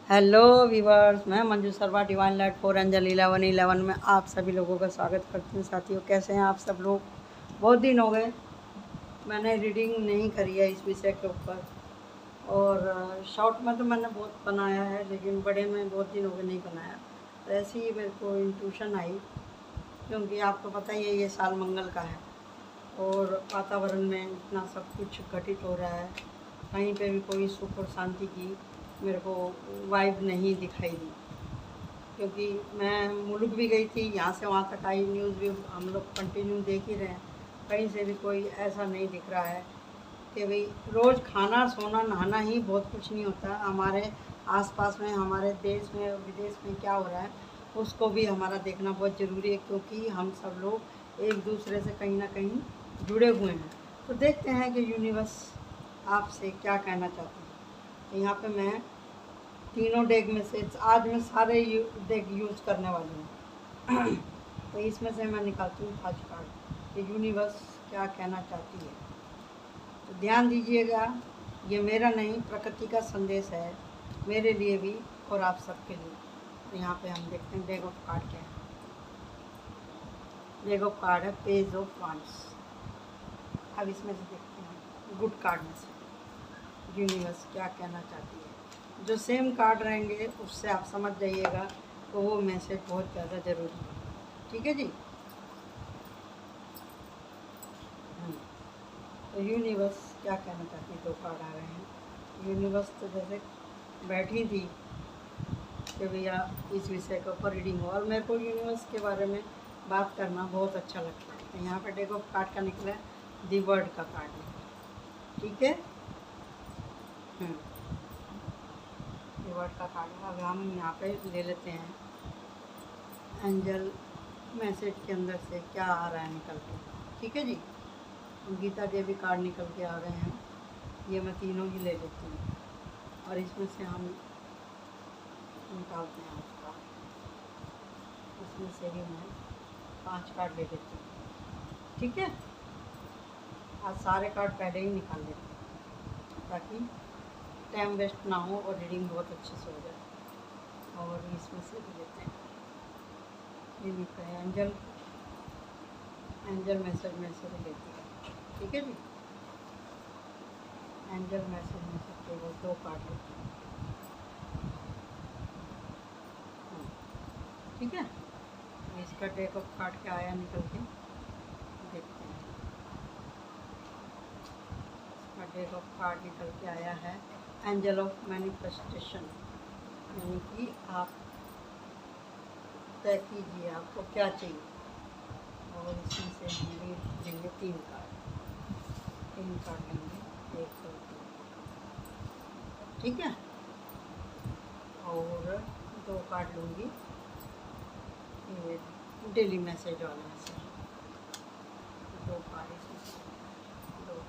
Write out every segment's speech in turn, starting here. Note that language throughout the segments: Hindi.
हेलो वीवर्स, मैं Manju Sharma divine light 4 angel 1111 में आप सभी लोगों का स्वागत करती हूँ। साथियों, कैसे हैं आप सब लोग? बहुत दिन हो गए मैंने रीडिंग नहीं करी है इस विषय के ऊपर। और शॉर्ट में तो मैंने बहुत बनाया है, लेकिन बड़े में बहुत दिन हो गए नहीं बनाया। तो ऐसे ही मेरे को इंट्यूशन आई, क्योंकि आपको पता ही है ये साल मंगल का है और वातावरण में इतना सब कुछ घटित हो रहा है। कहीं पे भी कोई सुख और शांति की मेरे को वाइब नहीं दिखाई दी, क्योंकि मैं मुल्क भी गई थी, यहाँ से वहाँ तक आई, न्यूज़ भी हम लोग कंटिन्यू देख ही रहे हैं। कहीं से भी कोई ऐसा नहीं दिख रहा है कि भाई रोज़ खाना सोना नहाना ही बहुत कुछ नहीं होता। हमारे आसपास में, हमारे देश में और विदेश में क्या हो रहा है उसको भी हमारा देखना बहुत ज़रूरी है, क्योंकि हम सब लोग एक दूसरे से कहीं ना कहीं जुड़े हुए हैं। तो देखते हैं कि यूनिवर्स आपसे क्या कहना चाहते हैं। तो यहाँ पे मैं तीनों डेक में से आज मैं सारे डेक यूज़ करने वाली हूँ। तो इसमें से मैं निकालती हूँ 5 कार्ड कि यूनिवर्स क्या कहना चाहती है। तो ध्यान दीजिएगा, ये मेरा नहीं, प्रकृति का संदेश है मेरे लिए भी और आप सबके लिए। तो यहाँ पे हम देखते हैं डेक ऑफ कार्ड क्या है। डेक ऑफ कार्ड है पेज ऑफ वांड्स। अब इसमें से देखते हैं गुड कार्ड में से यूनिवर्स क्या कहना चाहती है। जो सेम कार्ड रहेंगे उससे आप समझ जाइएगा तो वो मैसेज बहुत ज़्यादा ज़रूरी है। ठीक है जी। तो यूनिवर्स क्या कहना चाहती है, 2 कार्ड आ रहे हैं। यूनिवर्स तो जैसे बैठी थी कि भैया इस विषय के ऊपर रीडिंग हो, और मेरे को यूनिवर्स के बारे में बात करना बहुत अच्छा लगता है। तो यहाँ पर डेक ऑफ कार्ड का निकला है दी वर्ड का कार्ड निकला। ठीक है, वर्ड का कार्ड है। अब हम यहाँ पे ले लेते हैं एंजल मैसेज के अंदर से क्या आ रहा है निकल के। ठीक है जी। गीता देवी कार्ड निकल के आ गए हैं, ये मैं तीनों ही ले लेती हूँ और इसमें से हम निकालते हैं उसका। इसमें से भी मैं 5 कार्ड ले लेती हूँ। ठीक है, आज सारे कार्ड पहले ही निकाल लेते हैं ताकि टाइम वेस्ट ना हो और रीडिंग बहुत अच्छे से हो जाए। और इसमें से भी लेते हैं, ये लिखा है एंजल मैसेज में से भी लेती है। ठीक है जी। एंजल मैसेज में से केवल 2 कार्ड लेते हैं। ठीक है, तो इसका डेक ऑफ कार्ड क्या आया निकल के देखते हैं। इसका डेक ऑफ कार्ड निकल के आया है एंजल ऑफ मैनिफेस्टेशन, यानी कि आप तय कीजिए आपको क्या चाहिए। और इसमें से हम लेंगे 3 कार्ड लेंगे, 1 2 3। ठीक है, और 2 कार्ड लूँगी ये डेली मैसेज वाले में से। 2 कार्ड इसमें से 2।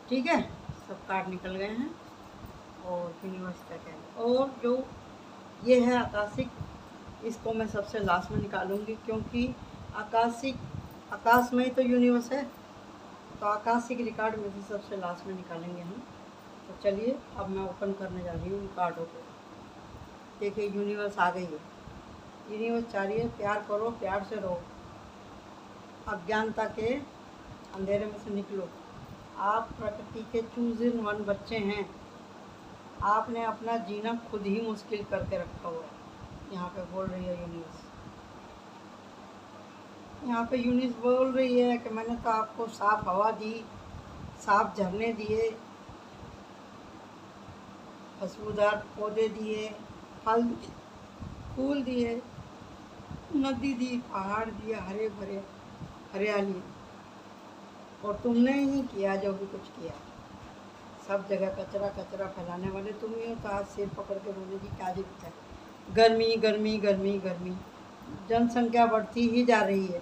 ठीक है, सब कार्ड निकल गए हैं और यूनिवर्स क्या कहें। और जो ये है आकाशिक, इसको मैं सबसे लास्ट में निकालूंगी, क्योंकि आकाश में ही तो यूनिवर्स है। तो आकाशिक रिकॉर्ड में से सबसे लास्ट में निकालेंगे हम। तो चलिए अब मैं ओपन करने जा रही हूँ कार्डों को। देखिए यूनिवर्स आ गई है। यूनिवर्स चाह रही है प्यार करो, प्यार से रहो, अज्ञानता के अंधेरे में से निकलो। आप प्रकृति के चूज़न 1 बच्चे हैं। आपने अपना जीना खुद ही मुश्किल करके रखा हुआ है। यहाँ पे बोल रही है यूनिवर्स। यहाँ पे यूनिवर्स बोल रही है कि मैंने तो आपको साफ हवा दी, साफ झरने दिए, खुशबूदार पौधे दिए, फल फूल दिए, नदी दी, पहाड़ दिए, हरे भरे हरियाली, और तुमने ही किया जो भी कुछ किया। सब जगह कचरा कचरा फैलाने वाले तुम ही हो। तो आज सिर पकड़ के रोने की क्या जरूरत है। गर्मी गर्मी गर्मी गर्मी, जनसंख्या बढ़ती ही जा रही है।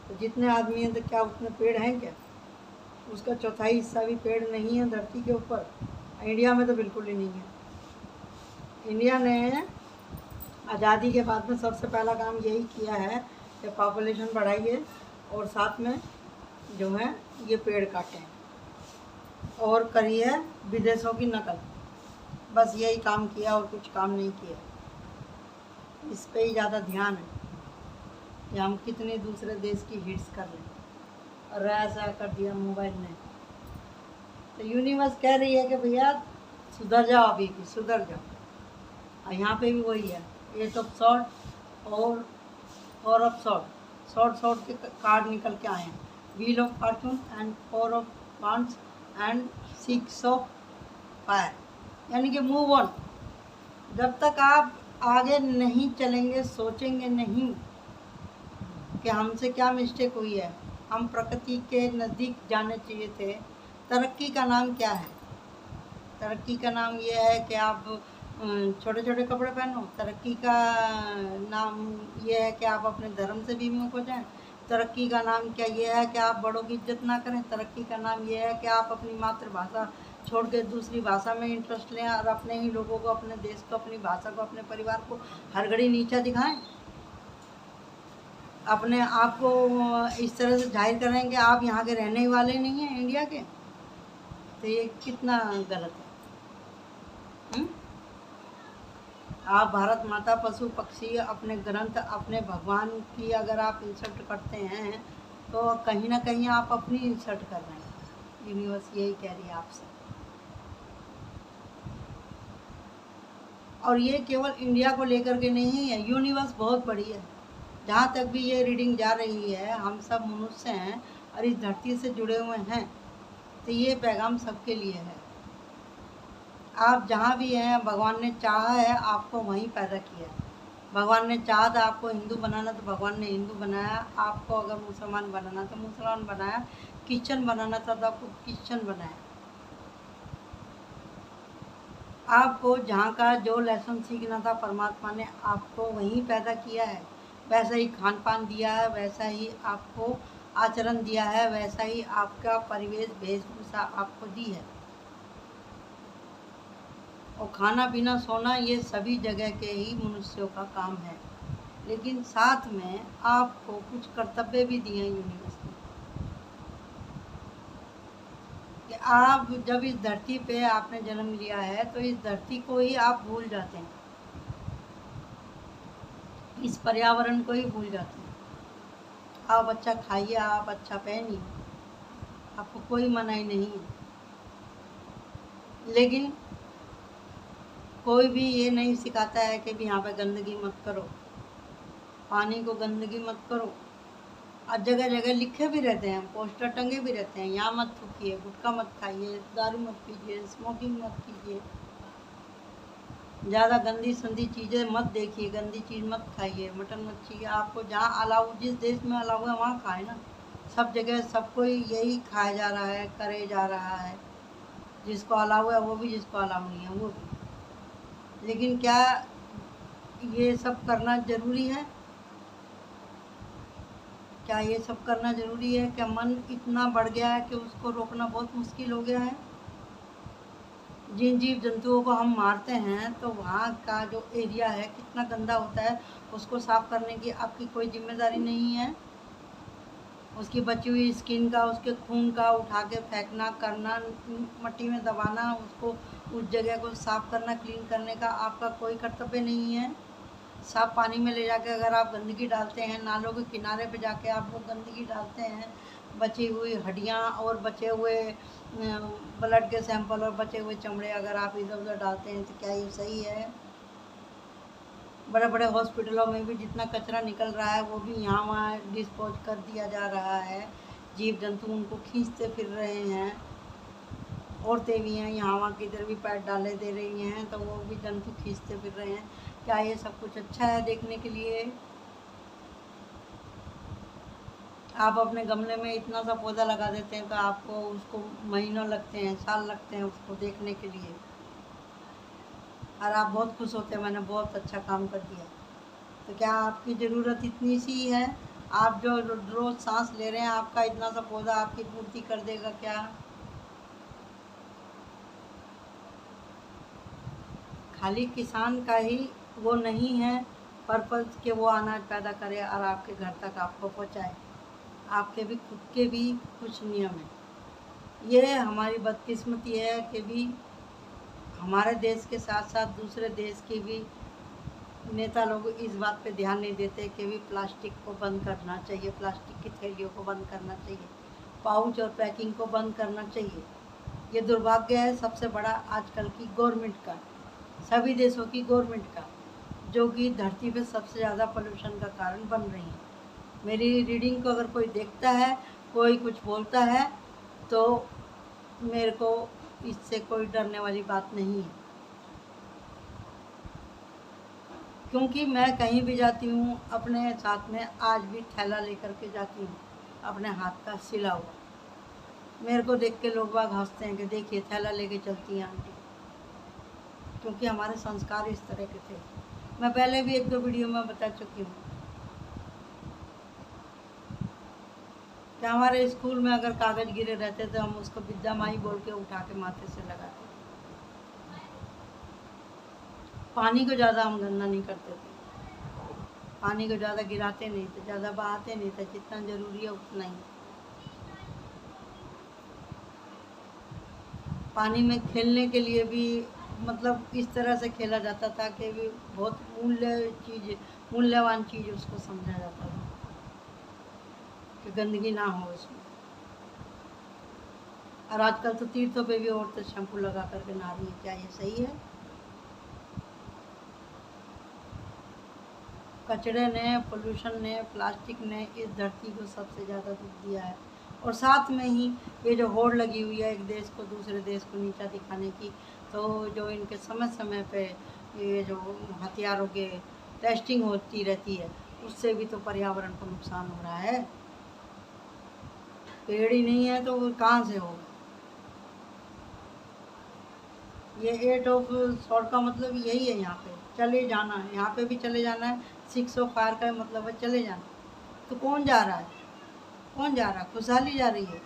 तो जितने आदमी हैं तो क्या उतने पेड़ हैं क्या? उसका चौथाई हिस्सा भी पेड़ नहीं है धरती के ऊपर। इंडिया में तो बिल्कुल ही नहीं है। इंडिया ने आज़ादी के बाद में सबसे पहला काम यही किया है कि पॉपुलेशन बढ़ाइए और साथ में जो है ये पेड़ काटें और करिए विदेशों की नकल। बस यही काम किया और कुछ काम नहीं किया। इस पे ही ज़्यादा ध्यान है कि हम कितने दूसरे देश की हिट्स कर लें, और ऐसा कर दिया मोबाइल ने। तो यूनिवर्स कह रही है कि भैया सुधर जाओ, अभी भी सुधर जाओ। और यहाँ पे भी वही है, 8 ऑफ सॉर्ड और 4 ऑफ सॉर्ड। शॉर्ट के कार्ड निकल के आए हैं, wheel of Fortune and 4 of wands and 6 of fire, यानी कि मूव ऑन। जब तक आप आगे नहीं चलेंगे, सोचेंगे नहीं कि हमसे क्या मिस्टेक हुई है, हम प्रकृति के नज़दीक जाने चाहिए थे। तरक्की का नाम क्या है? तरक्की का नाम ये है कि आप छोटे छोटे कपड़े पहनो। तरक्की का नाम ये है कि आप अपने धर्म से विमुख हो जाएं। तरक्की का नाम क्या ये है कि आप बड़ों की इज्जत ना करें। तरक्की का नाम ये है कि आप अपनी मातृभाषा छोड़ के दूसरी भाषा में इंटरेस्ट लें और अपने ही लोगों को, अपने देश को, अपनी भाषा को, अपने परिवार को हर घड़ी नीचा दिखाएं। अपने आप को इस तरह से जाहिर करें कि आप यहाँ के रहने वाले नहीं हैं, इंडिया के। तो ये कितना गलत है। आप भारत माता, पशु पक्षी, अपने ग्रंथ, अपने भगवान की अगर आप इंसल्ट करते हैं तो कहीं ना कहीं आप अपनी इंसल्ट कर रहे हैं। यूनिवर्स यही कह रही है आपसे। और ये केवल इंडिया को लेकर के नहीं है, यूनिवर्स बहुत बड़ी है। जहाँ तक भी ये रीडिंग जा रही है, हम सब मनुष्य हैं और इस धरती से जुड़े हुए हैं, तो ये पैगाम सबके लिए है। आप जहाँ भी हैं, भगवान ने चाहा है आपको वहीं पैदा किया। भगवान ने चाहा था आपको हिंदू बनाना तो भगवान ने हिंदू बनाया, आपको अगर मुसलमान बनाना तो मुसलमान बनाया, क्रिश्चन बनाना था तो आपको क्रिश्चन बनाया। आपको जहाँ का जो लेसन सीखना था, परमात्मा ने आपको वहीं पैदा किया है। वैसा ही खान पान दिया है, वैसा ही आपको आचरण दिया है, वैसा ही आपका परिवेश, वेशभूषा आपको दी है। और खाना पीना सोना ये सभी जगह के ही मनुष्यों का काम है, लेकिन साथ में आपको कुछ कर्तव्य भी दिए हैं यूनिवर्स ने कि आप जब इस धरती पे आपने जन्म लिया है तो इस धरती को ही आप भूल जाते हैं, इस पर्यावरण को ही भूल जाते हैं। आप अच्छा खाइए, आप अच्छा पहनिए, आपको कोई मनाही नहीं है, लेकिन कोई भी ये नहीं सिखाता है कि भी यहाँ पे गंदगी मत करो, पानी को गंदगी मत करो। और जगह जगह लिखे भी रहते हैं, पोस्टर टंगे भी रहते हैं, यहाँ मत थूकिए, गुटखा मत खाइए, दारू मत पीजिए, स्मोकिंग मत कीजिए, ज़्यादा गंदी संदी चीज़ें मत देखिए, गंदी चीज़ मत खाइए, मटन मच्छी आपको जहाँ अलाउ, जिस देश में अलाउ है वहाँ खाए ना। सब जगह सबको यही खाया जा रहा है, करे जा रहा है। जिसको अलाउ है वो भी, जिसको अलाउ नहीं है वो भी। लेकिन क्या ये सब करना ज़रूरी है? क्या ये सब करना ज़रूरी है? क्या मन इतना बढ़ गया है कि उसको रोकना बहुत मुश्किल हो गया है? जिन जीव जंतुओं को हम मारते हैं तो वहाँ का जो एरिया है कितना गंदा होता है, उसको साफ़ करने की आपकी कोई जिम्मेदारी नहीं है। उसकी बची हुई स्किन का, उसके खून का उठा के फेंकना, करना, मिट्टी में दबाना, उसको उस जगह को साफ़ करना, क्लीन करने का आपका कोई कर्तव्य नहीं है। साफ पानी में ले जाके अगर आप गंदगी डालते हैं, नालों के किनारे पे जाके आप वो गंदगी डालते हैं, बची हुई हड्डियाँ और बचे हुए ब्लड के सैंपल और बचे हुए चमड़े अगर आप इधर उधर डालते हैं, तो क्या ये सही है? बड़े बड़े हॉस्पिटलों में भी जितना कचरा निकल रहा है वो भी यहाँ वहाँ डिस्पोज कर दिया जा रहा है। जीव जंतु उनको खींचते फिर रहे हैं। औरतें भी हैं यहाँ वहाँ किधर भी पैर डाले दे रही हैं, तो वो भी जंतु खींचते फिर रहे हैं। क्या ये सब कुछ अच्छा है देखने के लिए? आप अपने गमले में इतना सा पौधा लगा देते हैं तो आपको उसको महीनों लगते हैं, साल लगते हैं उसको देखने के लिए, और आप बहुत खुश होते हैं मैंने बहुत अच्छा काम कर दिया। तो क्या आपकी ज़रूरत इतनी सी है? आप जो रोज़ सांस ले रहे हैं, आपका इतना सा पौधा आपकी पूर्ति कर देगा क्या? खाली किसान का ही वो नहीं है पर्पज़ कि वो अनाज पैदा करे और आपके घर तक आपको पहुंचाए। आपके भी खुद के भी कुछ नियम हैं। ये हमारी बदकिस्मती है कि भी हमारे देश के साथ साथ दूसरे देश के भी नेता लोग इस बात पे ध्यान नहीं देते कि भी प्लास्टिक को बंद करना चाहिए, प्लास्टिक की थैलियों को बंद करना चाहिए, पाउच और पैकिंग को बंद करना चाहिए। ये दुर्भाग्य है सबसे बड़ा आजकल की गवर्नमेंट का, सभी देशों की गवर्नमेंट का, जो कि धरती पे सबसे ज़्यादा पोल्यूशन का कारण बन रही है। मेरी रीडिंग को अगर कोई देखता है, कोई कुछ बोलता है, तो मेरे को इससे कोई डरने वाली बात नहीं है, क्योंकि मैं कहीं भी जाती हूँ अपने साथ में आज भी थैला लेकर के जाती हूँ, अपने हाथ का सिला हुआ। मेरे को देख के लोग बाग हंसते हैं कि देखिए थैला लेके चलती हैं आंटी, क्योंकि हमारे संस्कार इस तरह के थे। मैं पहले भी 1-2 वीडियो में बता चुकी हूँ कि हमारे स्कूल में अगर कागज़ गिरे रहते तो हम उसको विद्या माई बोल के उठा के माथे से लगाते। पानी को ज़्यादा हम गंदा नहीं करते थे, पानी को ज़्यादा गिराते नहीं थे, ज़्यादा बहाते नहीं थे, जितना ज़रूरी है उतना ही। पानी में खेलने के लिए भी मतलब इस तरह से खेला जाता था कि भी बहुत मूल्यवान चीज़ उसको समझा जाता था कि गंदगी ना हो उसमें। और आजकल तो तीर्थों पे भी औरतें शैम्पू लगा करके नहा रही है, क्या ये सही है? कचरे ने, पोल्यूशन ने, प्लास्टिक ने इस धरती को सबसे ज़्यादा दुख दिया है। और साथ में ही ये जो होड़ लगी हुई है एक देश को दूसरे देश को नीचा दिखाने की, तो जो इनके समय समय पे ये जो हथियारों के टेस्टिंग होती रहती है, उससे भी तो पर्यावरण को नुकसान हो रहा है। पेड़ ही नहीं है तो वो कहाँ से होगा? ये 8 ऑफ शॉर्ट का मतलब यही है, यहाँ पे चले जाना है, यहाँ पे भी चले जाना है। 6 ऑफ फायर का मतलब है चले जाना। तो कौन जा रहा है? कौन जा रहा है? खुशहाली जा रही है,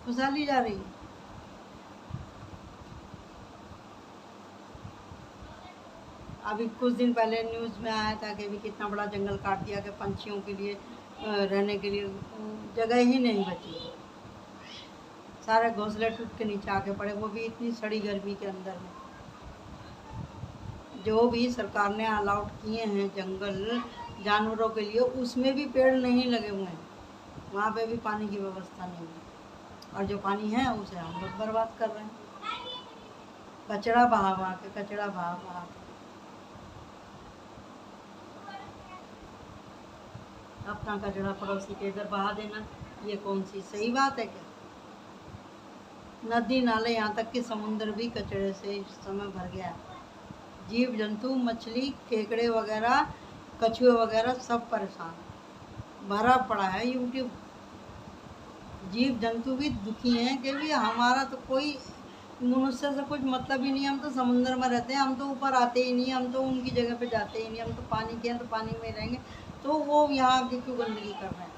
खुशहाली जा रही है। अभी कुछ दिन पहले न्यूज़ में आया था कि अभी कितना बड़ा जंगल काट दिया कि पंछियों के लिए रहने के लिए जगह ही नहीं बची, सारे घोंसले टूट के नीचे आके पड़े, वो भी इतनी सड़ी गर्मी के अंदर में। जो भी सरकार ने अलाउड किए हैं जंगल जानवरों के लिए, उसमें भी पेड़ नहीं लगे हुए हैं, वहाँ पे भी पानी की व्यवस्था नहीं है, और जो पानी है उसे हम लोग बर्बाद कर रहे हैं। कचरा बहा बहा के, कचरा बहा बहा के। अपना कचरा पड़ोसी के इधर बहा देना, ये कौन सी सही बात है क्या? नदी नाले यहाँ तक कि समुद्र भी कचरे से इस समय भर गया है। जीव जंतु, मछली, केकड़े वगैरह, कछुए वगैरह सब परेशान, भरा पड़ा है यूट्यूब। जीव जंतु भी दुखी हैं कि भी हमारा तो कोई मनुष्य से कुछ मतलब ही नहीं, हम तो समुद्र में रहते हैं, हम तो ऊपर आते ही नहीं, हम तो उनकी जगह पे जाते ही नहीं, हम तो पानी के हैं तो पानी में रहेंगे, तो वो यहाँ आके क्यों गंदगी कर रहे हैं?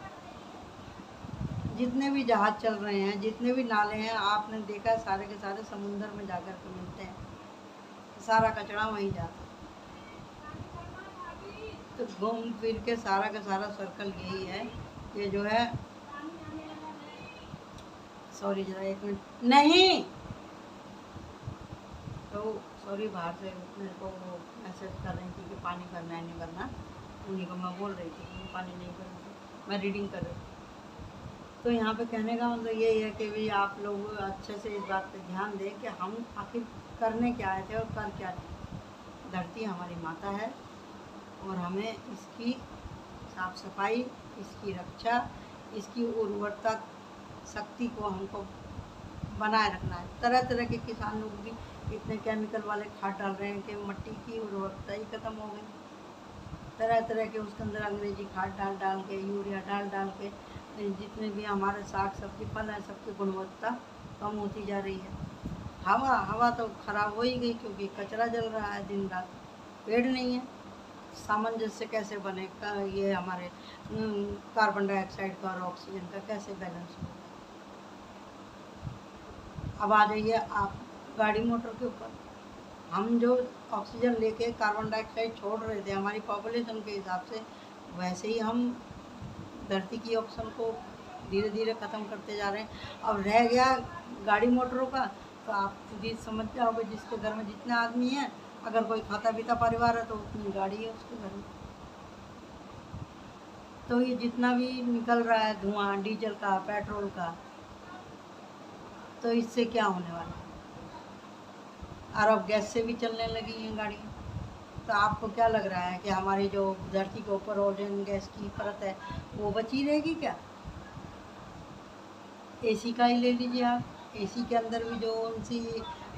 जितने भी जहाज चल रहे हैं, जितने भी नाले हैं, आपने देखा सारे के सारे समुद्र में जाकर के मिलते हैं, सारा कचरा वहीं जाता है। तो घूम फिर के सारा का सारा सर्कल यही है, ये जो है, सॉरी जरा 1 मिनट, नहीं तो सॉरी, बाहर से मेरे को वो मैसेज कर रही थी कि पानी भरना है नहीं भरना, उन्हीं को मैं बोल रही थी कि पानी नहीं भरना, मैं रीडिंग कर रही थी। तो यहाँ पे कहने का मतलब यही है कि भाई आप लोग अच्छे से इस बात पे ध्यान दें कि हम आखिर करने क्या आए थे और कर क्या रहे। धरती हमारी माता है और हमें इसकी साफ सफाई, इसकी रक्षा, इसकी उर्वरता शक्ति को हमको बनाए रखना है। तरह तरह के किसान लोग भी इतने केमिकल वाले खाद डाल रहे हैं कि मिट्टी की उर्वरकता ही ख़त्म हो गई। तरह तरह के उसके अंदर अंग्रेजी खाद डाल डाल के, यूरिया डाल डाल के, जितने भी हमारे साग सब्जी फल हैं सबकी गुणवत्ता कम होती जा रही है। हवा तो ख़राब हो ही गई, क्योंकि कचरा जल रहा है दिन रात, पेड़ नहीं है। सामंजस्य कैसे बने ये हमारे कार्बन डाइऑक्साइड का और ऑक्सीजन का कैसे बैलेंस हो? अब आ जाइए आप गाड़ी मोटर के ऊपर। हम जो ऑक्सीजन लेके कार्बन डाइऑक्साइड छोड़ रहे थे हमारी पॉपुलेशन के हिसाब से, वैसे ही हम धरती की ऑक्सीजन को धीरे धीरे ख़त्म करते जा रहे हैं। अब रह गया गाड़ी मोटरों का, तो आप खुद ही समझ जाओगे जिसके घर में जितने आदमी हैं, अगर कोई खाता पीता परिवार है तो उतनी गाड़ी है उसके घर में। तो ये जितना भी निकल रहा है धुआं डीजल का, पेट्रोल का, तो इससे क्या होने वाला है? और अब गैस से भी चलने लगी हैं गाड़ी। तो आपको क्या लग रहा है कि हमारी जो धरती के ऊपर ओजोन गैस की परत है वो बची रहेगी क्या? एसी का ही ले लीजिए आप, एसी के अंदर भी जो उनसी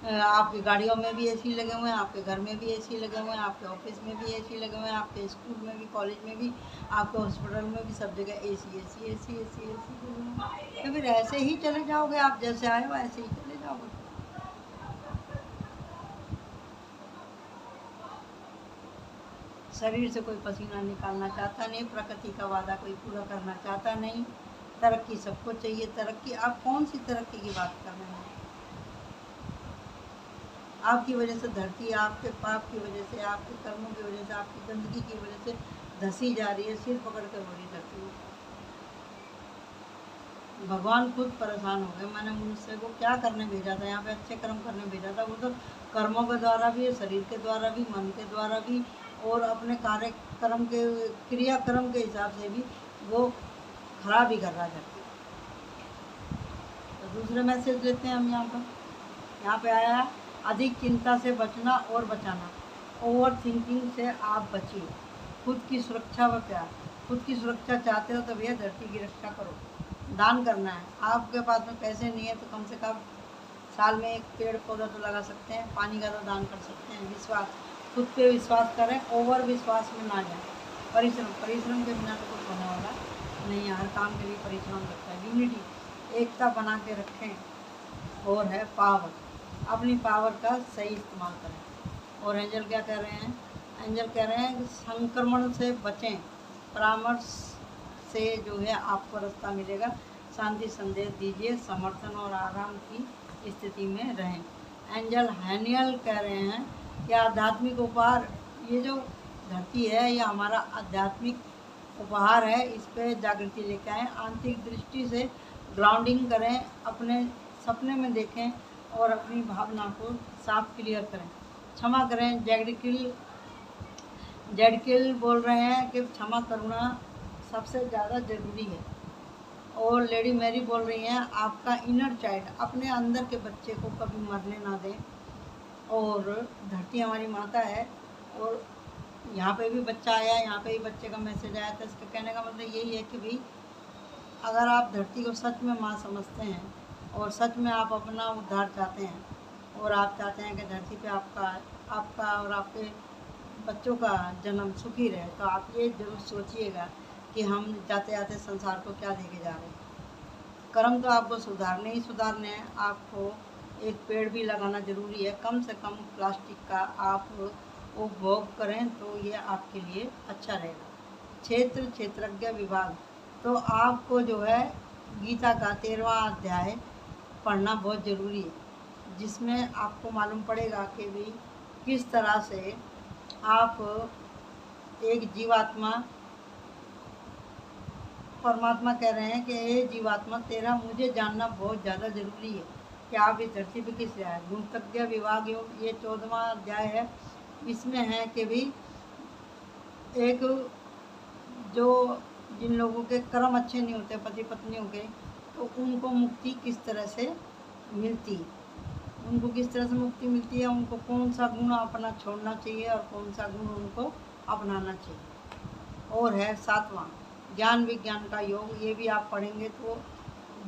आपकी गाड़ियों में भी एसी लगे हुए हैं, आपके घर में भी एसी लगे हुए हैं, आपके ऑफिस में भी एसी लगे हुए हैं, आपके स्कूल में भी, कॉलेज में भी, आपके हॉस्पिटल में भी, सब जगह AC AC AC AC AC तो फिर ऐसे ही चले जाओगे आप, जैसे आए हो ऐसे ही चले जाओगे। शरीर से कोई पसीना निकालना चाहता नहीं, प्रकृति का वादा कोई पूरा करना चाहता नहीं। तरक्की सबको चाहिए, तरक्की आप कौन सी तरक्की की बात कर रहे हैं? आपकी वजह से धरती, आपके पाप की वजह से, आपके कर्मों की वजह से, आपकी गंदगी की वजह से धसी जा रही है, सिर पकड़ कर रो रही धरती। भगवान खुद परेशान हो गए, मैंने मनुष्य को क्या करने भेजा था यहाँ पे? अच्छे कर्म करने भेजा था। वो तो कर्मों के द्वारा भी, शरीर के द्वारा भी, मन के द्वारा भी, और अपने कार्यक्रम के क्रियाक्रम के हिसाब से भी वो खराब ही कर रहा है। तो दूसरे मैसेज लेते हैं हम यहाँ पे आया है, अधिक चिंता से बचना और बचाना। ओवर थिंकिंग से आप बचिए। खुद की सुरक्षा व प्यार। खुद की सुरक्षा चाहते हो तो भैया धरती की रक्षा करो, दान करना है। आपके पास में पैसे नहीं है तो कम से कम साल में एक पेड़ पौधा तो लगा सकते हैं, पानी का तो दान कर सकते हैं। विश्वास, खुद पे विश्वास करें, ओवर विश्वास में ना जाए। परिश्रम के बिना तो कुछ होने वाला नहीं है, हर काम के लिए परिश्रम लगता है। यूनिटी, एकता बना के रखें। और है पावर, अपनी पावर का सही इस्तेमाल करें। और एंजल क्या कह रहे हैं? एंजल कह रहे हैं कि संक्रमण से बचें, परामर्श से जो है आपको रास्ता मिलेगा। शांति संदेश दीजिए, समर्थन और आराम की स्थिति में रहें। एंजल हैनियल कह रहे हैं कि आध्यात्मिक उपहार, ये जो धरती है ये हमारा आध्यात्मिक उपहार है, इस पर जागृति लेकर आएँ। आंतरिक दृष्टि से ग्राउंडिंग करें, अपने सपने में देखें और अपनी भावना को साफ क्लियर करें। क्षमा करें। जेडकिल बोल रहे हैं कि क्षमा करुणा सबसे ज़्यादा ज़रूरी है। और लेडी मैरी बोल रही हैं आपका इनर चाइल्ड, अपने अंदर के बच्चे को कभी मरने ना दें। और धरती हमारी माता है, और यहाँ पे भी बच्चा आया, यहाँ पे भी बच्चे का मैसेज आया था। इसका कहने का मतलब यही है कि भाई अगर आप धरती को सच में माँ समझते हैं और सच में आप अपना उद्धार चाहते हैं, और आप चाहते हैं कि धरती पे आपका और आपके बच्चों का जन्म सुखी रहे, तो आप ये जरूर सोचिएगा कि हम जाते जाते संसार को क्या देके जा रहे हैं। कर्म तो आपको सुधारने ही सुधारने हैं। आपको एक पेड़ भी लगाना ज़रूरी है, कम से कम प्लास्टिक का आप उपभोग करें तो ये आपके लिए अच्छा रहेगा। क्षेत्रज्ञ विभाग, तो आपको जो है गीता का 13वां अध्याय पढ़ना बहुत ज़रूरी है, जिसमें आपको मालूम पड़ेगा कि भाई किस तरह से आप एक जीवात्मा, परमात्मा कह रहे हैं कि ये जीवात्मा तेरा मुझे जानना बहुत ज़्यादा ज़रूरी है कि आप इस धरती पर किस लिए आए। गुणतज्ञ विभाग ये 14वां अध्याय है। इसमें है कि भी एक जो जिन लोगों के कर्म अच्छे नहीं होते, पति पत्नियों के, तो उनको मुक्ति किस तरह से मिलती है, उनको किस तरह से मुक्ति मिलती है, उनको कौन सा गुण अपना छोड़ना चाहिए और कौन सा गुण उनको अपनाना चाहिए। और है 7वां ज्ञान विज्ञान का योग, ये भी आप पढ़ेंगे तो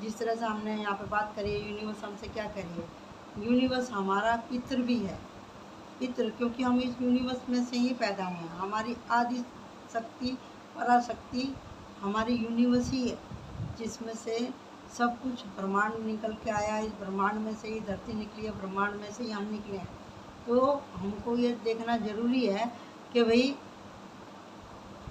जिस तरह से हमने यहाँ पे बात करी है, यूनिवर्स हमसे क्या करी है। यूनिवर्स हमारा पितृ भी है, पितृ, क्योंकि हम इस यूनिवर्स में से ही पैदा हुए हैं। हमारी आदि शक्ति, पराशक्ति हमारी यूनिवर्स ही है, जिसमें से सब कुछ ब्रह्मांड निकल के आया। इस ब्रह्मांड में से ही धरती निकली है, ब्रह्मांड में से ही हम निकले हैं। तो हमको ये देखना ज़रूरी है कि भाई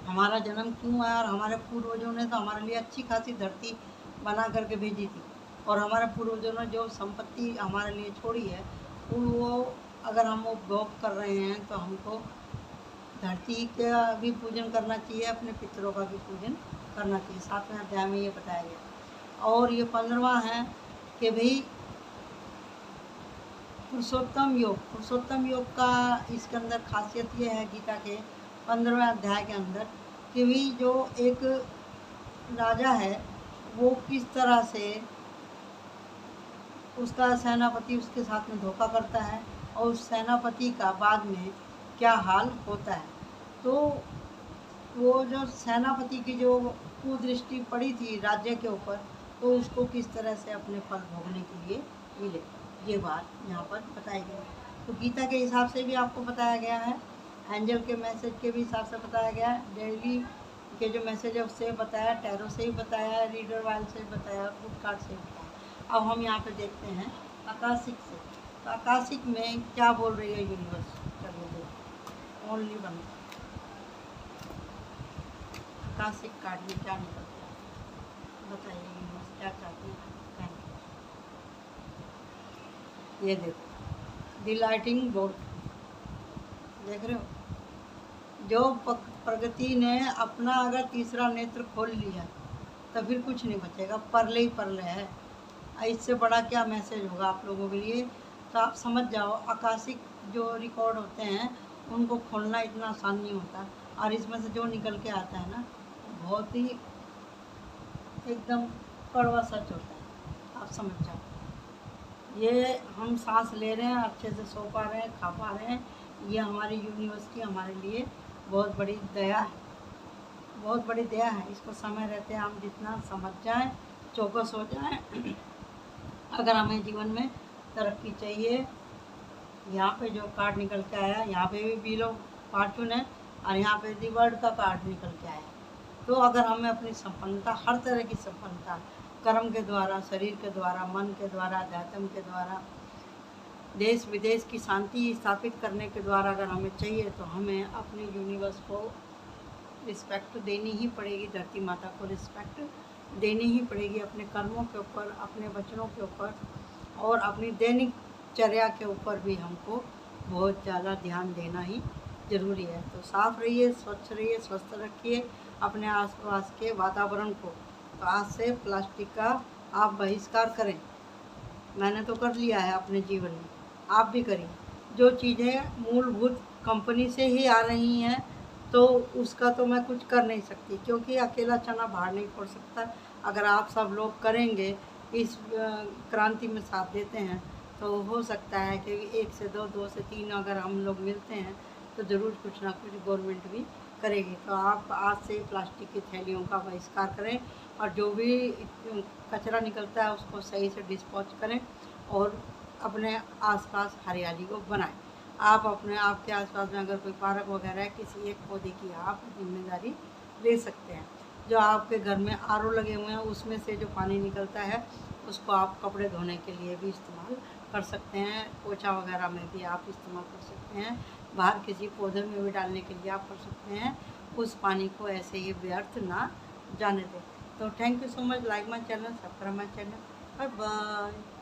हमारा जन्म क्यों आया, और हमारे पूर्वजों ने तो हमारे लिए अच्छी खासी धरती बना करके भेजी थी, और हमारे पूर्वजों ने जो संपत्ति हमारे लिए छोड़ी है वो अगर हम उपभोग कर रहे हैं तो हमको धरती का भी पूजन करना चाहिए, अपने पितरों का भी पूजन करना चाहिए। 7वें अध्याय में ये बताया गया। और ये 15वां है कि भाई पुरुषोत्तम योग का इसके अंदर खासियत ये है गीता के 15वें अध्याय के अंदर कि भी जो एक राजा है वो किस तरह से उसका सेनापति उसके साथ में धोखा करता है और उस सेनापति का बाद में क्या हाल होता है। तो वो जो सेनापति की जो कुदृष्टि पड़ी थी राज्य के ऊपर, तो उसको किस तरह से अपने फल भोगने के लिए मिले, ये बात यहाँ पर बताई गई है। तो गीता के हिसाब से भी आपको बताया गया है, एंजल के मैसेज के भी हिसाब से बताया गया है, डेली के जो मैसेज है उससे बताया, टैरो से भी बताया, रीडर वाइल से भी बताया, गुड कार्ड से भी बताया। अब हम यहाँ पे देखते हैं आकाशिक से। तो आकाशिक में क्या बोल रही है यूनिवर्स, चलिए देखो। ओनली वन आकाशिक कार्ड में क्या निकलता है बताइए, यूनिवर्स क्या चाहती है। ये देखो द लाइटिंग बोर्ड, देख रहे हो। जो प्रगति ने अपना अगर तीसरा नेत्र खोल लिया तो फिर कुछ नहीं बचेगा, परले ही परले है। इससे बड़ा क्या मैसेज होगा आप लोगों के लिए। तो आप समझ जाओ, आकाशिक जो रिकॉर्ड होते हैं उनको खोलना इतना आसान नहीं होता, और इसमें से जो निकल के आता है ना बहुत ही एकदम कड़वा सच होता है। आप समझ जाओ, ये हम सांस ले रहे हैं, अच्छे से सो पा रहे हैं, खा पा रहे हैं, ये हमारी यूनिवर्स की हमारे लिए बहुत बड़ी दया है, बहुत बड़ी दया है। इसको समय रहते हम जितना समझ जाएं, चौकस हो जाएं। अगर हमें जीवन में तरक्की चाहिए, यहाँ पे जो कार्ड निकल के आया, यहाँ पे भी व्हील ऑफ फॉर्चून है और यहाँ पे दी वर्ल्ड का कार्ड निकल के आया। तो अगर हमें अपनी सफलता, हर तरह की सफलता, कर्म के द्वारा, शरीर के द्वारा, मन के द्वारा, अध्यात्म के द्वारा, देश विदेश की शांति स्थापित करने के द्वारा अगर हमें चाहिए, तो हमें अपनी यूनिवर्स को रिस्पेक्ट देनी ही पड़ेगी, धरती माता को रिस्पेक्ट देनी ही पड़ेगी, अपने कर्मों के ऊपर, अपने वचनों के ऊपर और अपनी दैनिक चर्या के ऊपर भी हमको बहुत ज़्यादा ध्यान देना ही ज़रूरी है। तो साफ रहिए, स्वच्छ रहिए, स्वस्थ रखिए अपने आसपास के वातावरण को। तो आज से प्लास्टिक का आप बहिष्कार करें। मैंने तो कर लिया है अपने जीवन में, आप भी करिए। जो चीज़ें मूलभूत कंपनी से ही आ रही हैं तो उसका तो मैं कुछ कर नहीं सकती, क्योंकि अकेला चना बाहर नहीं फोड़ सकता। अगर आप सब लोग करेंगे, इस क्रांति में साथ देते हैं, तो हो सकता है कि 1 से 2, 2 से 3 अगर हम लोग मिलते हैं तो ज़रूर कुछ ना कुछ गवर्नमेंट भी करेगी। तो आप आज से प्लास्टिक की थैलियों का बहिष्कार करें और जो भी कचरा निकलता है उसको सही से डिस्पोज करें और अपने आसपास हरियाली को बनाएं। आप अपने आपके आसपास में अगर कोई पार्क वगैरह है, किसी एक पौधे की आप जिम्मेदारी ले सकते हैं। जो आपके घर में आरओ लगे हुए हैं उसमें से जो पानी निकलता है उसको आप कपड़े धोने के लिए भी इस्तेमाल कर सकते हैं, पोछा वगैरह में भी आप इस्तेमाल कर सकते हैं, बाहर किसी पौधे में भी डालने के लिए आप कर सकते हैं। उस पानी को ऐसे ही व्यर्थ ना जाने दें। तो thank you so much, like my channel, subscribe my channel, bye bye.